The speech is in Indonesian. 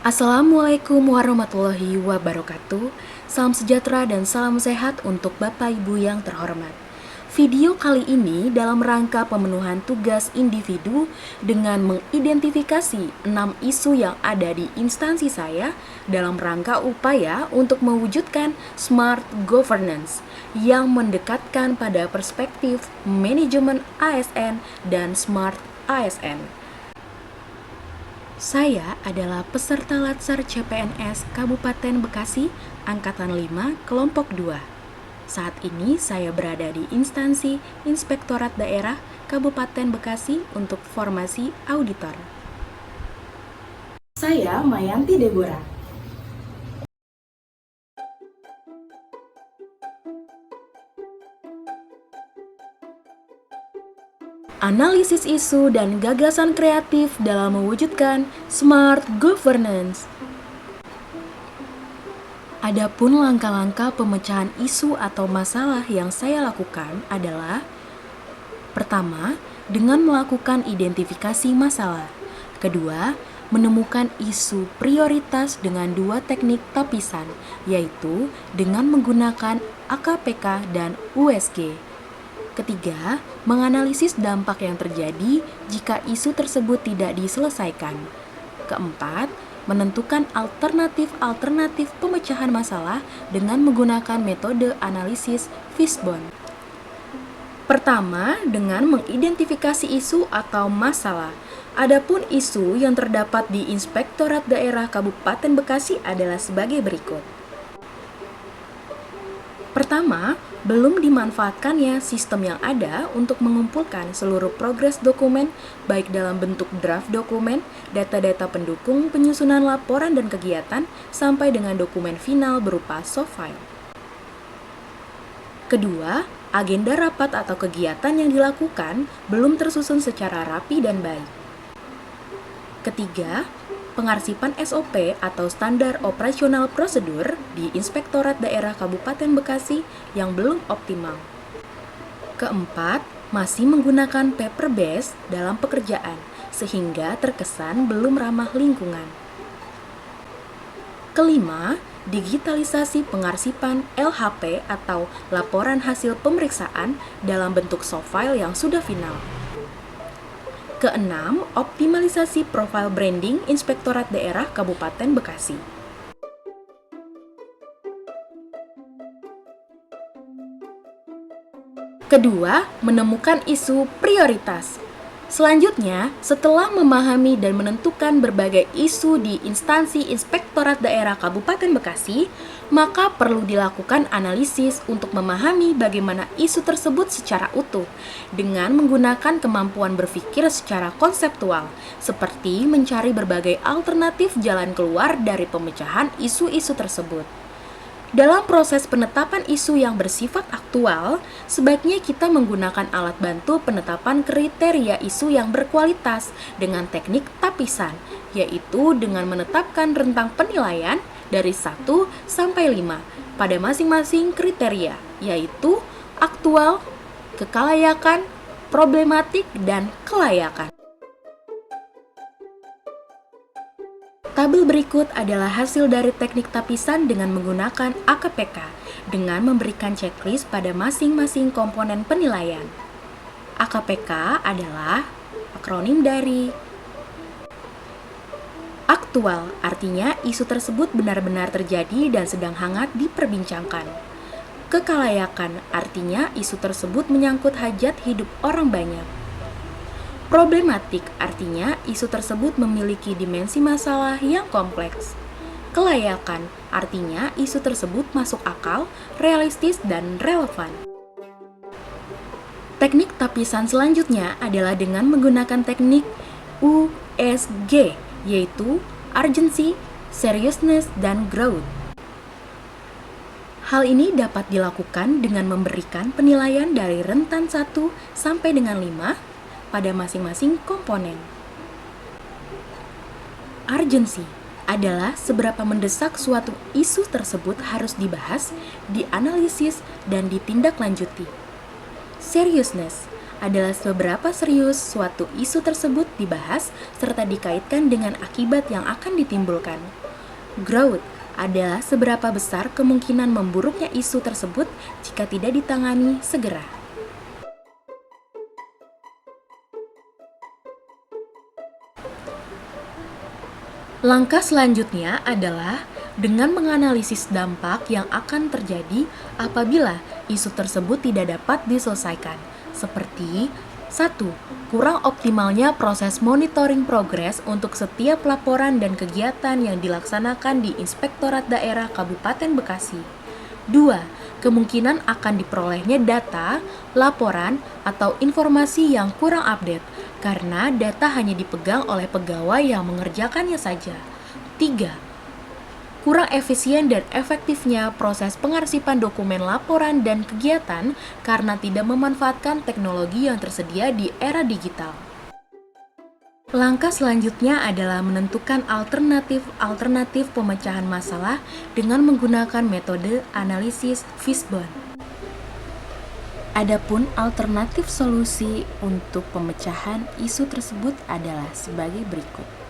Assalamualaikum warahmatullahi wabarakatuh. Salam sejahtera dan salam sehat untuk Bapak Ibu yang terhormat. Video kali ini dalam rangka pemenuhan tugas individu dengan mengidentifikasi 6 isu yang ada di instansi saya dalam rangka upaya untuk mewujudkan smart governance yang mendekatkan pada perspektif manajemen ASN dan smart ASN. Saya adalah peserta Latsar CPNS Kabupaten Bekasi, Angkatan 5, Kelompok 2. Saat ini saya berada di instansi Inspektorat Daerah Kabupaten Bekasi untuk formasi auditor. Saya Mayanti Deborah. Analisis isu dan gagasan kreatif dalam mewujudkan smart governance. Adapun langkah-langkah pemecahan isu atau masalah yang saya lakukan adalah: pertama, dengan melakukan identifikasi masalah. Kedua, menemukan isu prioritas dengan 2 teknik tapisan, yaitu dengan menggunakan AKPK dan USG. Ketiga, menganalisis dampak yang terjadi jika isu tersebut tidak diselesaikan. Keempat, menentukan alternatif pemecahan masalah dengan menggunakan metode analisis Fishbone. Pertama, dengan mengidentifikasi isu atau masalah. Adapun isu yang terdapat di Inspektorat Daerah Kabupaten Bekasi adalah sebagai berikut. Pertama, belum dimanfaatkannya sistem yang ada untuk mengumpulkan seluruh progres dokumen, baik dalam bentuk draft dokumen, data-data pendukung, penyusunan laporan dan kegiatan, sampai dengan dokumen final berupa soft file. Kedua, agenda rapat atau kegiatan yang dilakukan belum tersusun secara rapi dan baik. Ketiga, pengarsipan SOP atau standar operasional prosedur di Inspektorat Daerah Kabupaten Bekasi yang belum optimal. Keempat, masih menggunakan paper base dalam pekerjaan sehingga terkesan belum ramah lingkungan. Kelima, digitalisasi pengarsipan LHP atau laporan hasil pemeriksaan dalam bentuk soft file yang sudah final. Keenam, optimalisasi profil branding Inspektorat Daerah Kabupaten Bekasi. Kedua, menemukan isu prioritas. Selanjutnya, setelah memahami dan menentukan berbagai isu di instansi Inspektorat Daerah Kabupaten Bekasi, maka perlu dilakukan analisis untuk memahami bagaimana isu tersebut secara utuh dengan menggunakan kemampuan berpikir secara konseptual, seperti mencari berbagai alternatif jalan keluar dari pemecahan isu-isu tersebut. Dalam proses penetapan isu yang bersifat aktual, sebaiknya kita menggunakan alat bantu penetapan kriteria isu yang berkualitas dengan teknik tapisan, yaitu dengan menetapkan rentang penilaian dari 1 sampai 5 pada masing-masing kriteria, yaitu aktual, kekalayakan, problematik, dan kelayakan. Tabel berikut adalah hasil dari teknik tapisan dengan menggunakan AKPK dengan memberikan checklist pada masing-masing komponen penilaian. AKPK adalah akronim dari aktual, artinya isu tersebut benar-benar terjadi dan sedang hangat diperbincangkan. Kekalayakan, artinya isu tersebut menyangkut hajat hidup orang banyak. Problematik, artinya isu tersebut memiliki dimensi masalah yang kompleks. Kelayakan, artinya isu tersebut masuk akal, realistis, dan relevan. Teknik tapisan selanjutnya adalah dengan menggunakan teknik USG, yaitu Urgency, Seriousness, dan Growth. Hal ini dapat dilakukan dengan memberikan penilaian dari rentan 1 sampai dengan 5 pada masing-masing komponen. Urgency adalah seberapa mendesak suatu isu tersebut harus dibahas, dianalisis, dan ditindaklanjuti. Seriousness adalah seberapa serius suatu isu tersebut dibahas serta dikaitkan dengan akibat yang akan ditimbulkan. Growth adalah seberapa besar kemungkinan memburuknya isu tersebut jika tidak ditangani segera. Langkah selanjutnya adalah dengan menganalisis dampak yang akan terjadi apabila isu tersebut tidak dapat diselesaikan, seperti 1. Kurang optimalnya proses monitoring progres untuk setiap laporan dan kegiatan yang dilaksanakan di Inspektorat Daerah Kabupaten Bekasi. 2. Kemungkinan akan diperolehnya data, laporan, atau informasi yang kurang update, karena data hanya dipegang oleh pegawai yang mengerjakannya saja. 3. Kurang efisien dan efektifnya proses pengarsipan dokumen laporan dan kegiatan karena tidak memanfaatkan teknologi yang tersedia di era digital. Langkah selanjutnya adalah menentukan alternatif pemecahan masalah dengan menggunakan metode analisis fishbone. Adapun alternatif solusi untuk pemecahan isu tersebut adalah sebagai berikut.